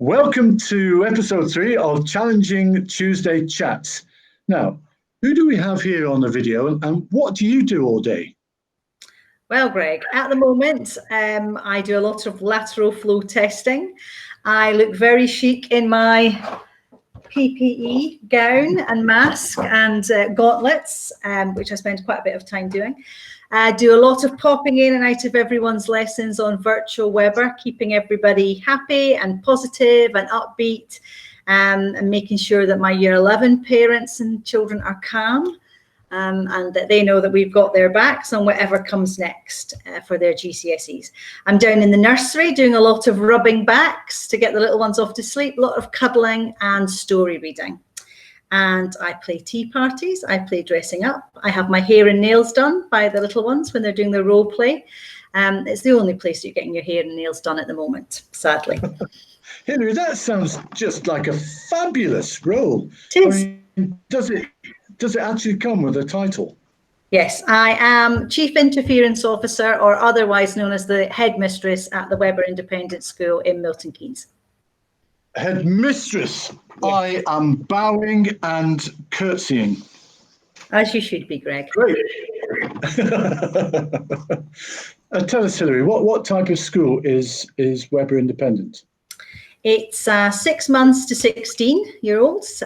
Welcome to episode 3 of Challenging Tuesday Chats. Now, who do we have here on the video and what do you do all day? Well, Greg, at the moment, I do a lot of lateral flow testing. I look very chic in my PPE gown and mask and gauntlets, which I spend quite a bit of time doing. I do a lot of popping in and out of everyone's lessons on virtual Weber, keeping everybody happy and positive and upbeat, and making sure that my Year 11 parents and children are calm and that they know that we've got their backs on whatever comes next for their GCSEs. I'm down in the nursery doing a lot of rubbing backs to get the little ones off to sleep, a lot of cuddling and story reading. And I play tea parties, I play dressing up. I have my hair and nails done by the little ones when they're doing their role play. It's the only place you're getting your hair and nails done at the moment, sadly. Hilary, that sounds just like a fabulous role. It is. I mean, does it actually come with a title? Yes, I am Chief Interference Officer, or otherwise known as the headmistress at the Weber Independent School in Milton Keynes. Headmistress. Yes. I am bowing and curtsying. As you should be, Greg. Great. Tell us, Hilary, what type of school is Weber Independent? It's 6 months to 16-year-olds,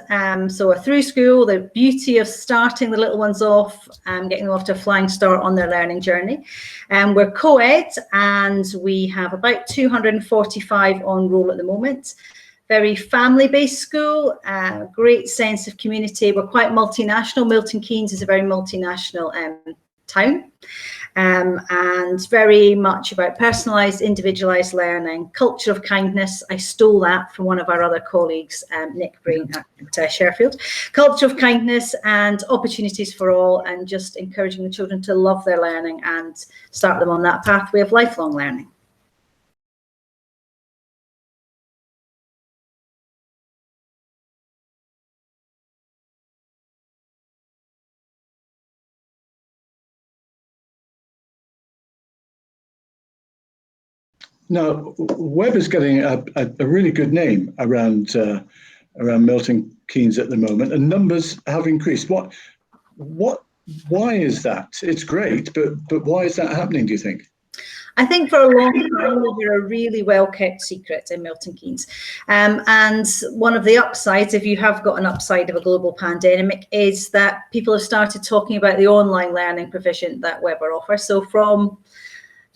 so a through school. The beauty of starting the little ones off, getting them off to a flying start on their learning journey. We're co-ed and we have about 245 on roll at the moment. Very family-based school, great sense of community. We're quite multinational. Milton Keynes is a very multinational town, and very much about personalised, individualised learning, culture of kindness. I stole that from one of our other colleagues, Nick Brain at Sheffield. Culture of kindness and opportunities for all, and just encouraging the children to love their learning and start them on that pathway of lifelong learning. Now, Weber's getting a really good name around Milton Keynes at the moment, and numbers have increased. Why is that? It's great, but why is that happening, do you think? I think for a long time, we were a really well-kept secret in Milton Keynes. And one of the upsides, if you have got an upside of a global pandemic, is that people have started talking about the online learning provision that Weber offers. So from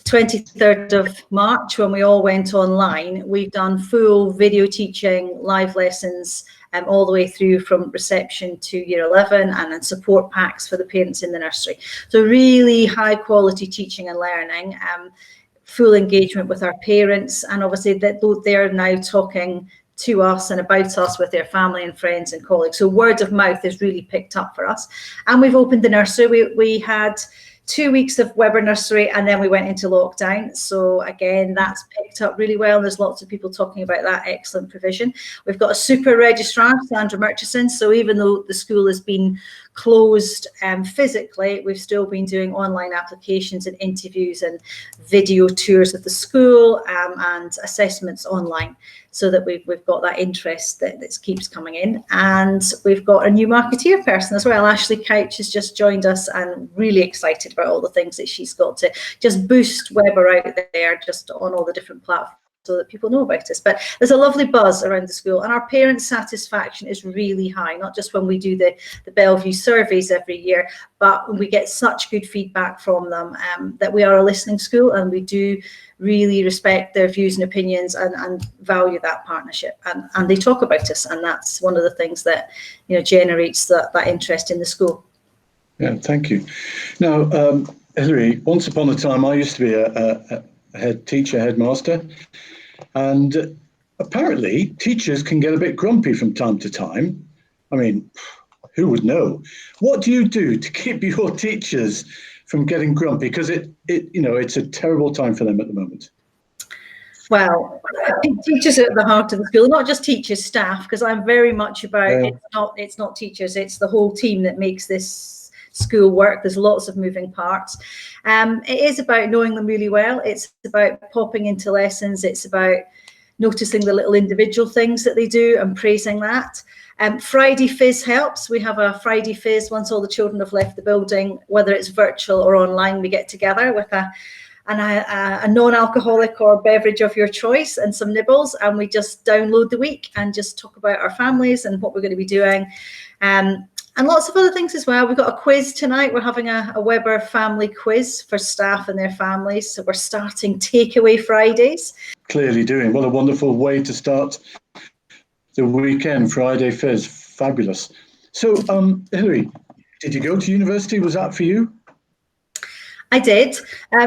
23rd of March, when we all went online, we've done full video teaching, live lessons, all the way through from reception to Year 11, and then support packs for the parents in the nursery. So really high quality teaching and learning, full engagement with our parents, and obviously that they're now talking to us and about us with their family and friends and colleagues. So word of mouth has really picked up for us. And we've opened the nursery. We had 2 weeks of Weber Nursery and then we went into lockdown. So again, that's picked up really well. There's lots of people talking about that excellent provision. We've got a super registrar, Sandra Murchison. So even though the school has been closed physically, we've still been doing online applications and interviews and video tours of the school and assessments online, so that we've got that interest that keeps coming in. And we've got a new marketeer person as well. Ashley Couch has just joined us and really excited about all the things that she's got to just boost Weber out there, just on all the different platforms, so that people know about us. But there's a lovely buzz around the school, and our parent satisfaction is really high, not just when we do the Bellevue surveys every year, but we get such good feedback from them that we are a listening school, and we do really respect their views and opinions and value that partnership, and they talk about us, and that's one of the things that generates that interest in the school. Yeah, thank you. Now, Hilary, once upon a time I used to be a head teacher, headmaster, and apparently teachers can get a bit grumpy from time to time. I mean, who would know? What do you do to keep your teachers from getting grumpy? Because it's a terrible time for them at the moment. Well, I think teachers are at the heart of the school, not just teachers, staff, because I'm very much about it's not teachers, it's the whole team that makes this school work. There's lots of moving parts. It is about knowing them really well. It's about popping into lessons. It's about noticing the little individual things that they do and praising that. Friday Fizz helps. We have a Friday Fizz once all the children have left the building, whether it's virtual or online. We get together with a non-alcoholic or beverage of your choice and some nibbles, and we just download the week and just talk about our families and what we're going to be doing. And lots of other things as well. We've got a quiz tonight. We're having a Weber family quiz for staff and their families. So we're starting Takeaway Fridays. Clearly doing. What a wonderful way to start the weekend, Friday Fizz. Fabulous. So, Hilary, did you go to university? Was that for you? I did.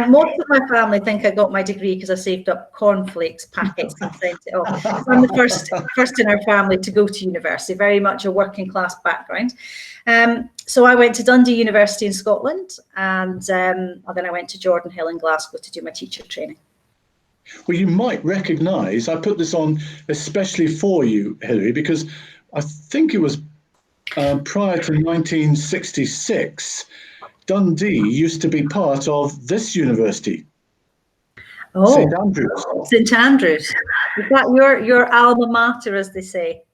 Most of my family think I got my degree because I saved up cornflakes packets and sent it off. So I'm the first in our family to go to university, very much a working class background. So I went to Dundee University in Scotland, and then I went to Jordan Hill in Glasgow to do my teacher training. Well, you might recognise, I put this on especially for you, Hilary, because I think it was prior to 1966, Dundee used to be part of this university. Oh, St Andrews. St Andrews. Is that your alma mater, as they say?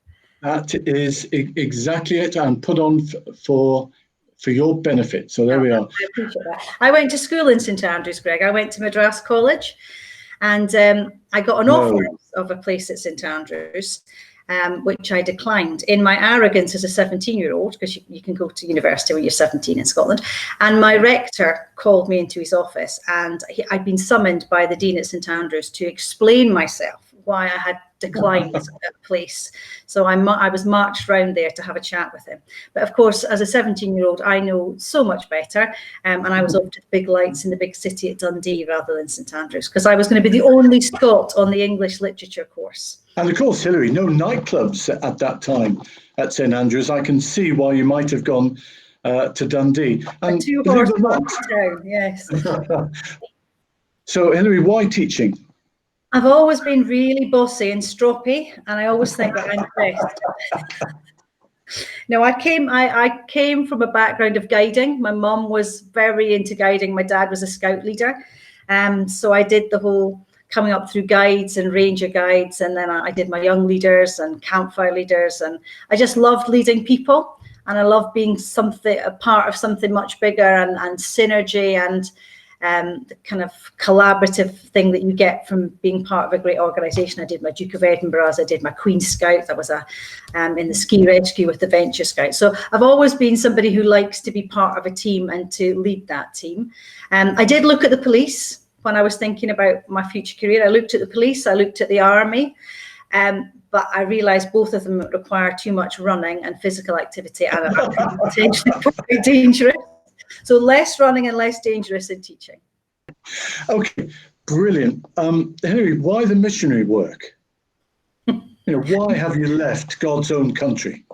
That is exactly it, and put on for your benefit. So there we are. I appreciate that. I went to school in St Andrews, Greg. I went to Madras College, and I got an offer of a place at St Andrews, which I declined in my arrogance as a 17-year-old, because you can go to university when you're 17 in Scotland. And my rector called me into his office, and I'd been summoned by the dean at St Andrews to explain myself why I had declined that place. So I was marched round there to have a chat with him. But of course, as a 17-year-old, I know so much better. And I was off to the big lights in the big city at Dundee rather than St Andrews, because I was going to be the only Scot on the English literature course. And of course, Hilary, no nightclubs at that time at St Andrews. I can see why you might have gone to Dundee. And a two-horse town, yes. So, Hilary, why teaching? I've always been really bossy and stroppy, and I always think that I'm best. No, I came from a background of guiding. My mum was very into guiding. My dad was a scout leader. So I did the whole coming up through guides and ranger guides, and then I did my young leaders and campfire leaders, and I just loved leading people, and I love being a part of something much bigger, and synergy and the kind of collaborative thing that you get from being part of a great organisation. I did my Duke of Edinburghs, I did my Queen Scout, that was in the ski rescue with the Venture Scout. So I've always been somebody who likes to be part of a team and to lead that team. I did look at the police when I was thinking about my future career. I looked at the police, I looked at the army, but I realised both of them require too much running and physical activity, and are potentially quite dangerous. So less running and less dangerous in teaching. Okay, brilliant. Hilary, why the missionary work? Why have you left God's own country?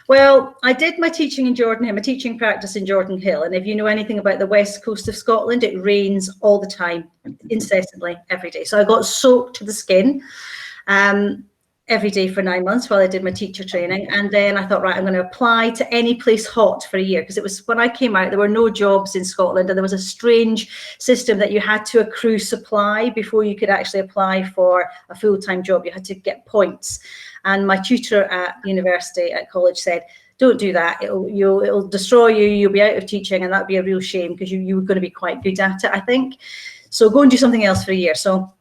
Well, I did my teaching in Jordan Hill, my teaching practice in Jordan Hill. And if you know anything about the west coast of Scotland, it rains all the time, incessantly, every day. So I got soaked to the skin every day for 9 months while I did my teacher training. And then I thought, right, I'm going to apply to any place hot for a year, because it was when I came out, there were no jobs in Scotland, and there was a strange system that you had to accrue supply before you could actually apply for a full-time job. You had to get points. And my tutor at university, at college, said, don't do that. It'll destroy you. You'll be out of teaching, and that'd be a real shame, because you were going to be quite good at it, I think. So go and do something else for a year. So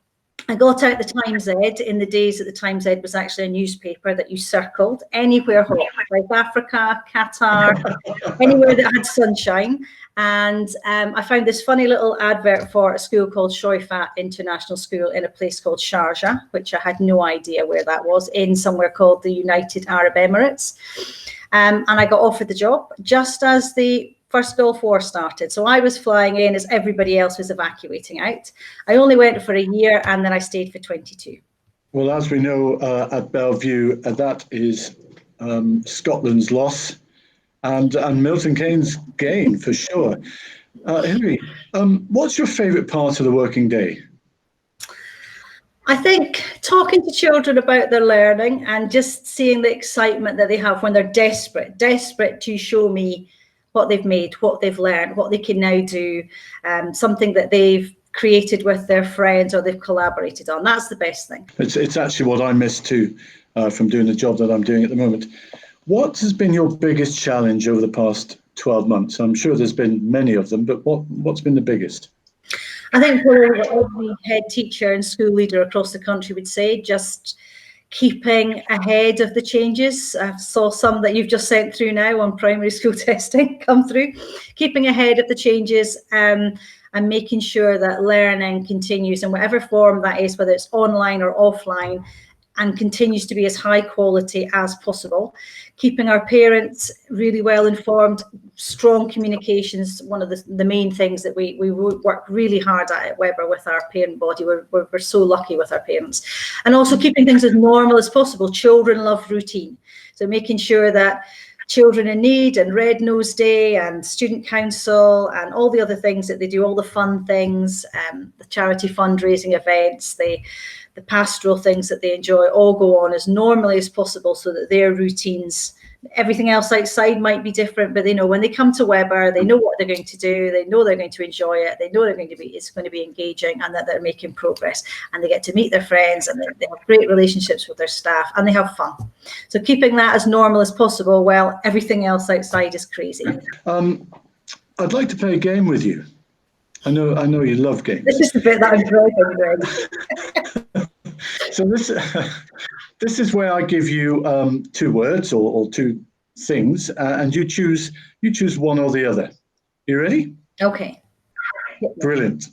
I got out the Times Ed in the days that the Times Ed was actually a newspaper that you circled anywhere hot, South Africa, Qatar, anywhere that had sunshine. And I found this funny little advert for a school called Shoifat International School in a place called Sharjah, which I had no idea where that was, in somewhere called the United Arab Emirates. And I got offered the job just as the First Gulf War started. So I was flying in as everybody else was evacuating out. I only went for a year, and then I stayed for 22. Well, as we know at Bellevue, that is Scotland's loss and Milton Keynes' gain for sure. Hilary, what's your favourite part of the working day? I think talking to children about their learning and just seeing the excitement that they have when they're desperate to show me what they've made, what they've learned, what they can now do, something that they've created with their friends or they've collaborated on. That's the best thing. It's actually what I miss too from doing the job that I'm doing at the moment. What has been your biggest challenge over the past 12 months? I'm sure there's been many of them, but what's been the biggest? I think probably what every head teacher and school leader across the country would say, just keeping ahead of the changes. I saw some that you've just sent through now on primary school testing come through. Keeping ahead of the changes and making sure that learning continues in whatever form that is, whether it's online or offline, and continues to be as high quality as possible. Keeping our parents really well informed, strong communications, one of the main things that we work really hard at Webber with our parent body. We're so lucky with our parents. And also keeping things as normal as possible. Children love routine. So making sure that Children in Need and Red Nose Day and Student Council and all the other things that they do, all the fun things, the charity fundraising events, the pastoral things that they enjoy, all go on as normally as possible so that their routines, everything else outside might be different, but they know when they come to Webber, they know what they're going to do, they know they're going to enjoy it, they know it's going to be engaging and that they're making progress, and they get to meet their friends and they have great relationships with their staff and they have fun. So keeping that as normal as possible while everything else outside is crazy. I'd like to play a game with you. I know you love games. This is the bit that I'm dreading. So this is where I give you 2 words or 2 things, and you choose one or the other. You ready? Okay. Brilliant.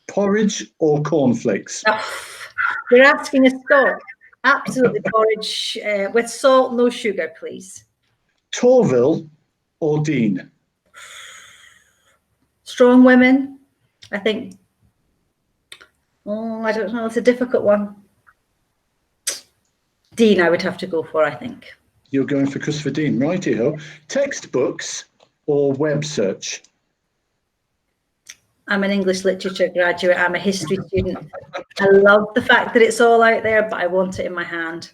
Porridge or cornflakes? You're asking a Scot. Absolutely porridge with salt, no sugar, please. Torville or Dean? Strong women, I think. Oh, I don't know. It's a difficult one. Dean, I would have to go for, I think. You're going for Christopher Dean, righty-ho. Textbooks or web search? I'm an English literature graduate. I'm a history student. I love the fact that it's all out there, but I want it in my hand.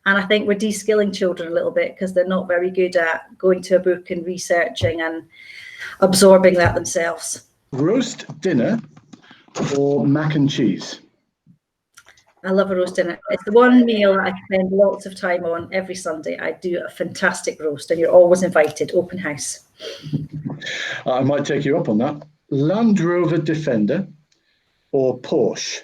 And I think we're de-skilling children a little bit because they're not very good at going to a book and researching and absorbing that themselves. Roast dinner or mac and cheese? I love a roast dinner. It's the one meal I spend lots of time on every Sunday. I do a fantastic roast and you're always invited, open house. I might take you up on that. Land Rover Defender or Porsche?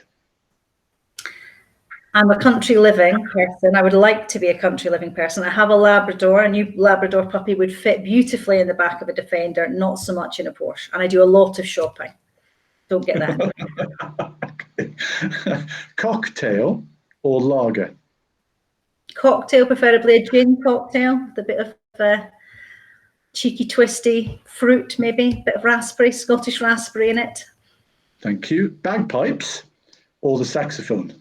I'm a country living person. I would like to be a country living person. I have a Labrador. A new Labrador puppy would fit beautifully in the back of a Defender, not so much in a Porsche. And I do a lot of shopping. Don't get that. Cocktail or lager? Cocktail, preferably a gin cocktail with a bit of cheeky, twisty fruit, maybe a bit of raspberry, Scottish raspberry in it. Thank you. Bagpipes or the saxophone?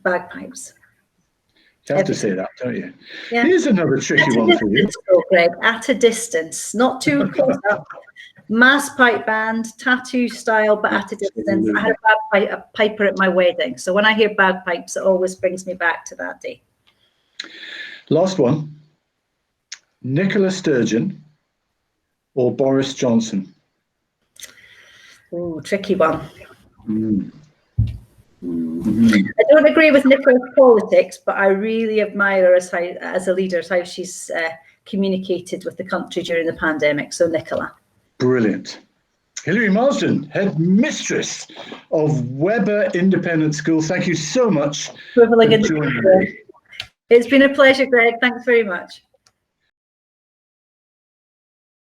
Bagpipes. You have to say that, don't you? Yeah. Here's another tricky one for you. Greg, at a distance, not too close up. Mass pipe band, tattoo style, but at a distance. I had a piper at my wedding. So when I hear bagpipes, it always brings me back to that day. Last one. Nicola Sturgeon or Boris Johnson? Ooh, tricky one. I don't agree with Nicola's politics, but I really admire her as a leader, how she's communicated with the country during the pandemic. So Nicola. Brilliant. Hilary Marsden, headmistress of Webber Independent School. Thank you so much. It's been a pleasure, Greg. Thanks very much.